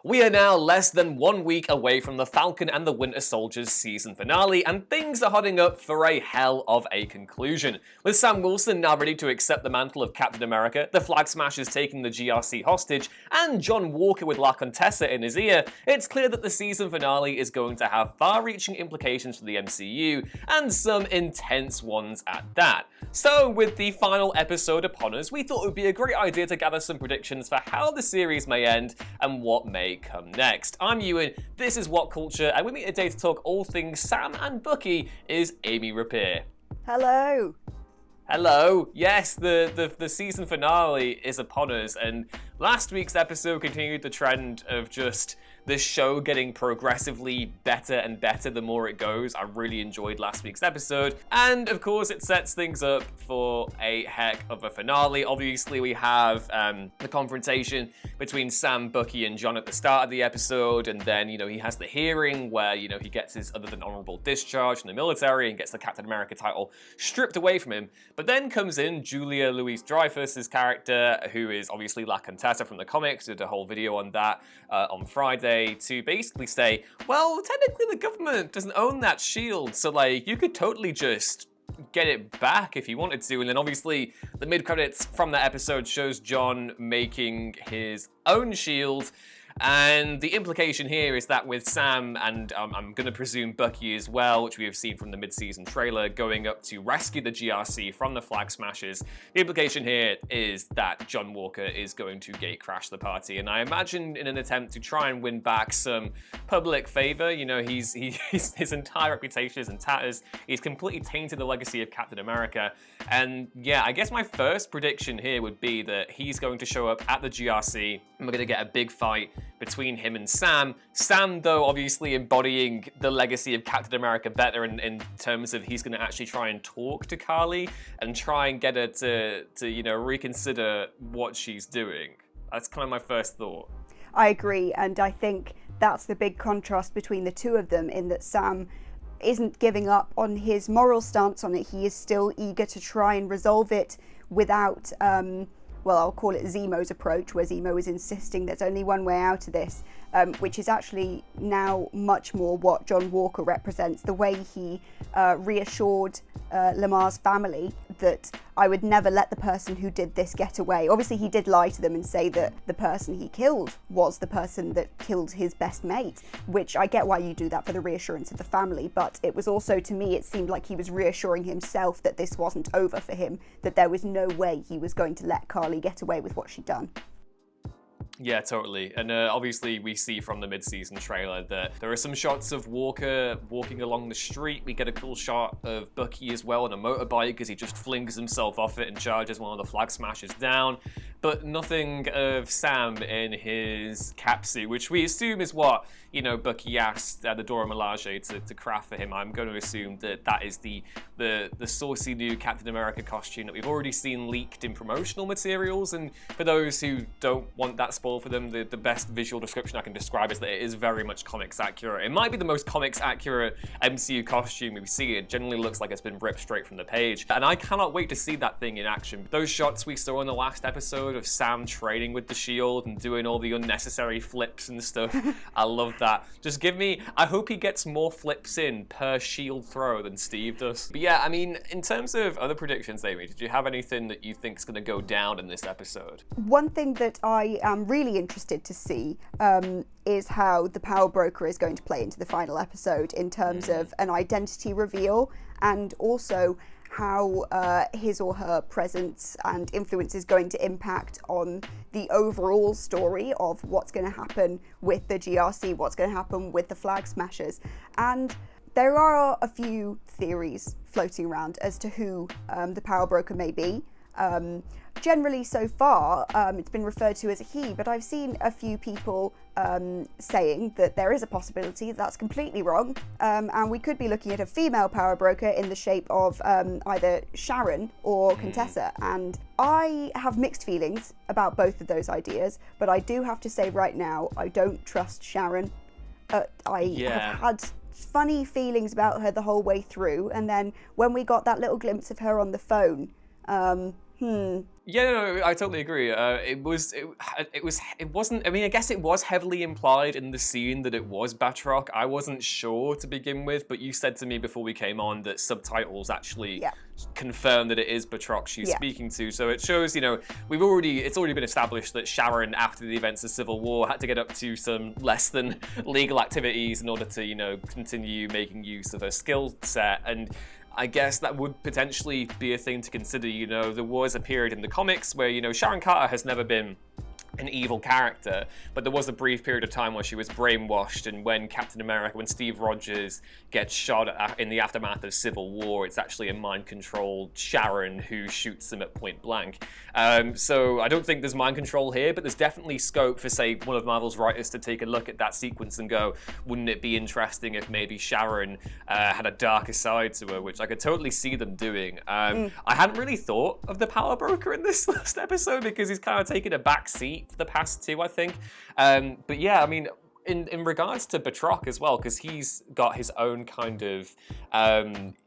We are now less than 1 week away from the Falcon and the Winter Soldier's season finale, and things are hotting up for a hell of a conclusion. With Sam Wilson now ready to accept the mantle of Captain America, the Flag Smashers taking the GRC hostage, and John Walker with La Contessa in his ear, it's clear that the season finale is going to have far-reaching implications for the MCU, and some intense ones at that. So, with the final episode upon us, we thought it would be a great idea to gather some predictions for how the series may end and what may come next. I'm Ewan, this is Whatculture, and with me today to talk all things Sam and Bucky is Amy Rapier. Hello. Hello. Yes, the season finale is upon us, and last week's episode continued the trend of just the show getting progressively better and better the more it goes. I really enjoyed last week's episode, and of course it sets things up for a heck of a finale. Obviously we have the confrontation between Sam, Bucky, and John at the start of the episode, and then, he has the hearing where, he gets his other than honorable discharge from the military and gets the Captain America title stripped away from him. But then comes in Julia Louis-Dreyfus's character, who is obviously La Contessa from the comics, did a whole video on that on Friday, to basically say, well, technically the government doesn't own that shield, so you could totally just get it back if you wanted to. And then obviously the mid-credits from that episode shows John making his own shield. And the implication here is that with Sam, and I'm going to presume Bucky as well, which we have seen from the mid-season trailer, going up to rescue the GRC from the Flag Smashers, the implication here is that John Walker is going to gate crash the party. And I imagine in an attempt to try and win back some public favor, his entire reputation is in tatters. He's completely tainted the legacy of Captain America. And yeah, I guess my first prediction here would be that he's going to show up at the GRC, and we're going to get a big fight between him and Sam. Sam, though, obviously embodying the legacy of Captain America better in terms of he's going to actually try and talk to Carly and try and get her to reconsider what she's doing. That's kind of my first thought. I agree, and I think that's the big contrast between the two of them, in that Sam isn't giving up on his moral stance on it. He is still eager to try and resolve it without I'll call it Zemo's approach, where Zemo is insisting there's only one way out of this, which is actually now much more what John Walker represents. The way he reassured Lamar's family that I would never let the person who did this get away. Obviously he did lie to them and say that the person he killed was the person that killed his best mate, which I get why you do that, for the reassurance of the family, but it was also, to me, it seemed like he was reassuring himself that this wasn't over for him, that there was no way he was going to let Carly get away with what she'd done. Yeah, totally. And obviously we see from the mid-season trailer that there are some shots of Walker walking along the street. We get a cool shot of Bucky as well on a motorbike as he just flings himself off it and charges one of the Flag Smashers down. But nothing of Sam in his capsuit, which we assume is what, Bucky asked the Dora Milaje to craft for him. I'm going to assume that is the saucy new Captain America costume that we've already seen leaked in promotional materials. And for those who don't want that spoiled for them, the best visual description I can describe is that it is very much comics accurate. It might be the most comics accurate MCU costume we see. It generally looks like it's been ripped straight from the page. And I cannot wait to see that thing in action. Those shots we saw in the last episode of Sam training with the shield and doing all the unnecessary flips and stuff, I love that. Just I hope he gets more flips in per shield throw than Steve does. But yeah, in terms of other predictions, Amy, did you have anything that you think is going to go down in this episode? One thing that I am really interested to see is how the power broker is going to play into the final episode in terms of an identity reveal, and also how his or her presence and influence is going to impact on the overall story of what's going to happen with the GRC, what's going to happen with the Flag Smashers. And there are a few theories floating around as to who the power broker may be. Generally, so far, it's been referred to as a he, but I've seen a few people saying that there is a possibility that's completely wrong, and we could be looking at a female power broker in the shape of either Sharon or Contessa. And I have mixed feelings about both of those ideas, but I do have to say right now, I don't trust Sharon. I have had funny feelings about her the whole way through, and then when we got that little glimpse of her on the phone, Yeah, no, I totally agree. It wasn't. I mean, I guess it was heavily implied in the scene that it was Batroc. I wasn't sure to begin with, but you said to me before we came on that subtitles actually confirm that it is Batroc she's speaking to. So it shows, it's already been established that Sharon, after the events of Civil War, had to get up to some less than legal activities in order to, continue making use of her skill set. And I guess that would potentially be a thing to consider. There was a period in the comics where, Sharon Carter has never been an evil character, but there was a brief period of time where she was brainwashed, and when Captain America, when Steve Rogers gets shot in the aftermath of Civil War, it's actually a mind-controlled Sharon who shoots him at point blank. So I don't think there's mind control here, but there's definitely scope for, say, one of Marvel's writers to take a look at that sequence and go, wouldn't it be interesting if maybe Sharon had a darker side to her, which I could totally see them doing. I hadn't really thought of the Power Broker in this last episode because he's kind of taken a back seat for the past two, I think. But yeah, I mean, in regards to Batroc as well, because he's got his own kind of,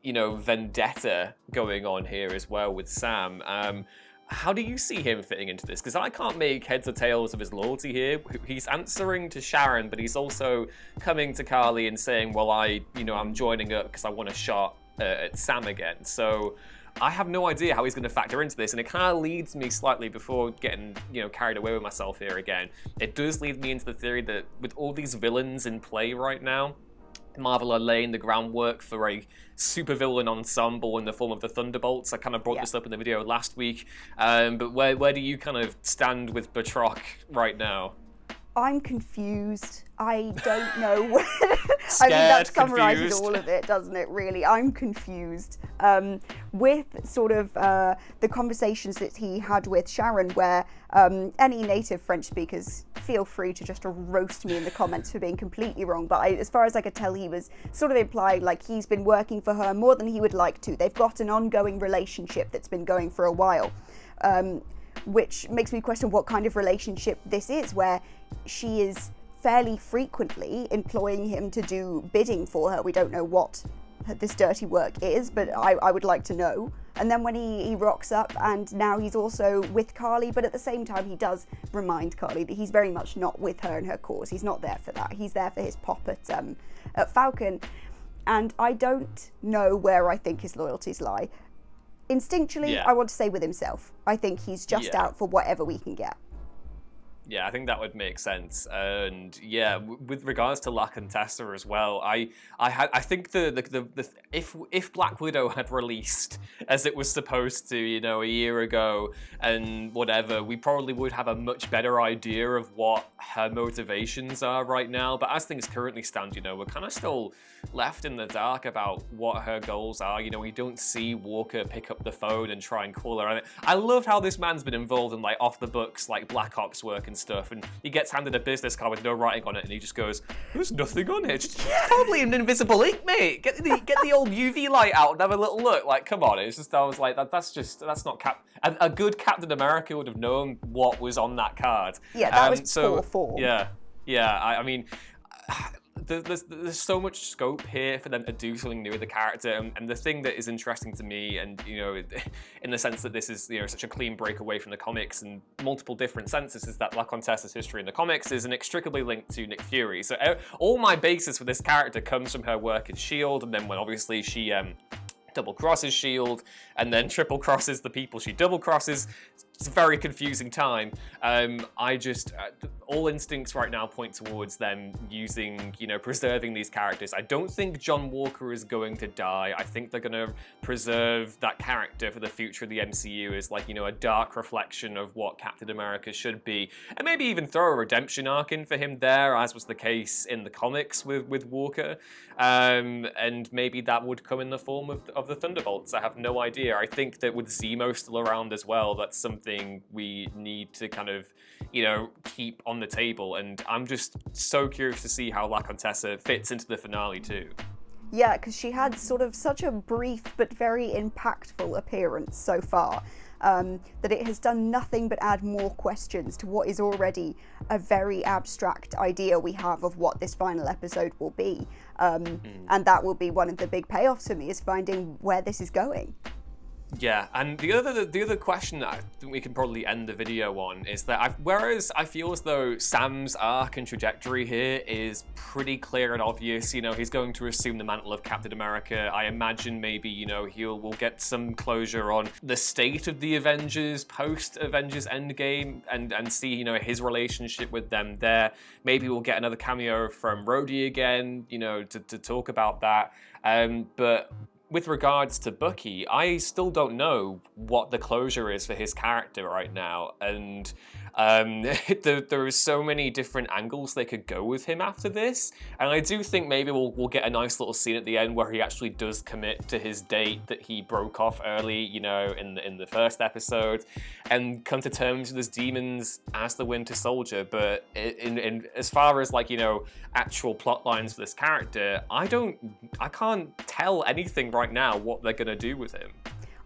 vendetta going on here as well with Sam. How do you see him fitting into this? Because I can't make heads or tails of his loyalty here. He's answering to Sharon, but he's also coming to Carly and saying, well, I'm joining up because I want a shot at Sam again. So I have no idea how he's going to factor into this, and it kind of leads me slightly, before getting carried away with myself here again, it does lead me into the theory that with all these villains in play right now, Marvel are laying the groundwork for a supervillain ensemble in the form of the Thunderbolts. I kind of brought this up in the video last week, but where do you kind of stand with Batroc right now? I'm confused. I don't know. I mean, that summarizes all of it, doesn't it, really? I'm confused. With sort of the conversations that he had with Sharon, where any native French speakers, feel free to just roast me in the comments for being completely wrong, but as far as I could tell, he was sort of implied like he's been working for her more than he would like to. They've got an ongoing relationship that's been going for a while. Which makes me question what kind of relationship this is, where she is fairly frequently employing him to do bidding for her. We don't know what this dirty work is, but I would like to know. And then when he rocks up, and now he's also with Carly, but at the same time he does remind Carly that he's very much not with her and her cause. He's not there for that. He's there for his pop at Falcon. And I don't know where I think his loyalties lie. Instinctually, I want to say with himself. I think he's just out for whatever we can get. Yeah, I think that would make sense. And yeah, with regards to La Contessa as well, I think if Black Widow had released as it was supposed to, a year ago and whatever, we probably would have a much better idea of what her motivations are right now. But as things currently stand, we're kind of still left in the dark about what her goals are. We don't see Walker pick up the phone and try and call her. I love how this man's been involved in like off the books, like Black Ops work and stuff, and he gets handed a business card with no writing on it, and he just goes, "There's nothing on it. It's probably an invisible ink, mate. Get the old UV light out and have a little look." Like, come on. It's just, I was like, that's not a good Captain America would have known what was on that card. Yeah, that was poor form. Yeah. I mean, there's so much scope here for them to do something new with the character, and the thing that is interesting to me, and in the sense that this is such a clean break away from the comics in multiple different senses, is that La Contessa's history in the comics is inextricably linked to Nick Fury. So all my basis for this character comes from her work in S.H.I.E.L.D., and then when obviously she double crosses S.H.I.E.L.D. and then triple crosses the people she double crosses. It's a very confusing time. All instincts right now point towards them using, preserving these characters. I don't think John Walker is going to die. I think they're going to preserve that character for the future of the MCU as a dark reflection of what Captain America should be. And maybe even throw a redemption arc in for him there, as was the case in the comics with Walker. And maybe that would come in the form of the Thunderbolts. I have no idea. I think that with Zemo still around as well, that's something we need to kind of, keep on the table. And I'm just so curious to see how La Contessa fits into the finale too. Yeah, because she had sort of such a brief but very impactful appearance so far, that it has done nothing but add more questions to what is already a very abstract idea we have of what this final episode will be. And that will be one of the big payoffs for me, is finding where this is going. Yeah, and the other question that I think we can probably end the video on is that whereas I feel as though Sam's arc and trajectory here is pretty clear and obvious, he's going to assume the mantle of Captain America. I imagine maybe, we'll get some closure on the state of the Avengers post-Avengers Endgame and see, his relationship with them there. Maybe we'll get another cameo from Rhodey again, to talk about that. But with regards to Bucky, I still don't know what the closure is for his character right now, and there are so many different angles they could go with him after this, and I do think maybe we'll get a nice little scene at the end where he actually does commit to his date that he broke off early, in the first episode, and come to terms with his demons as the Winter Soldier. But in as far as actual plot lines for this character, I can't tell anything right now what they're gonna do with him.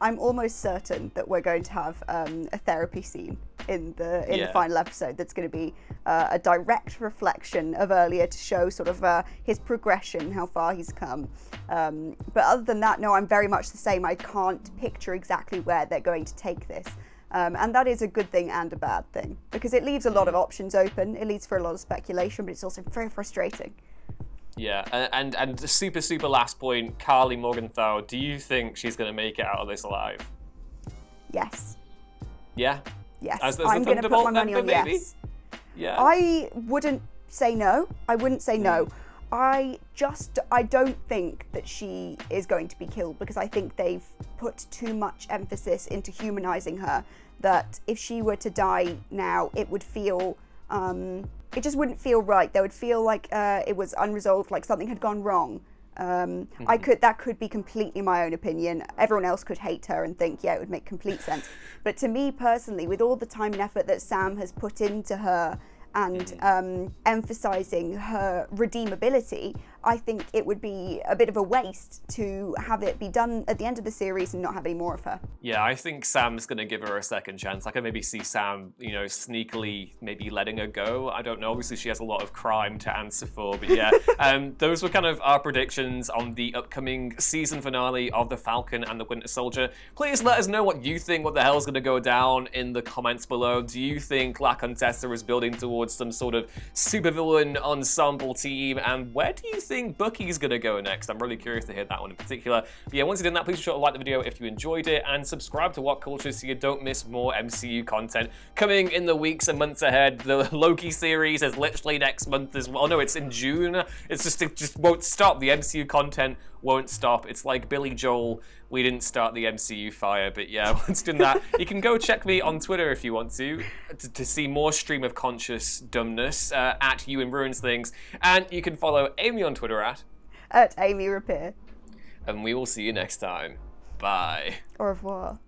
I'm almost certain that we're going to have a therapy scene in the final episode that's going to be a direct reflection of earlier to show sort of his progression, how far he's come. But other than that, no, I'm very much the same. I can't picture exactly where they're going to take this. And that is a good thing and a bad thing, because it leaves a lot of options open. It leads for a lot of speculation, but it's also very frustrating. Yeah, and the super last point, Carly Morgenthau, do you think she's going to make it out of this alive? Yes. Yeah? Yes. I'm going to put my money on maybe? yes. Yeah. I wouldn't say no. I wouldn't say no. I don't think that she is going to be killed, because I think they've put too much emphasis into humanizing her, that if she were to die now, it would feel... it just wouldn't feel right. They would feel like it was unresolved, like something had gone wrong. That could be completely my own opinion. Everyone else could hate her and think, yeah, it would make complete sense. But to me personally, with all the time and effort that Sam has put into her and emphasizing her redeemability, I think it would be a bit of a waste to have it be done at the end of the series and not have any more of her. Yeah, I think Sam's going to give her a second chance. I can maybe see Sam, sneakily maybe letting her go. I don't know. Obviously, she has a lot of crime to answer for. But yeah, those were kind of our predictions on the upcoming season finale of The Falcon and the Winter Soldier. Please let us know what you think, what the hell is going to go down in the comments below. Do you think La Contessa is building towards some sort of supervillain ensemble team? And where do you think Bucky's gonna go next? I'm really curious to hear that one in particular. But yeah, once you've done that, please be sure to like the video if you enjoyed it, and subscribe to Whatculture so you don't miss more MCU content coming in the weeks and months ahead. The Loki series is literally next month as well. No, it's in June. It just won't stop. The MCU content won't stop. It's like Billy Joel, we didn't start the MCU fire. But yeah, once done that, you can go check me on Twitter if you want to see more stream of conscious dumbness at Ewan Ruins Things, and you can follow Amy on Twitter at Amy Repair. And we will see you next time. Bye. Au revoir.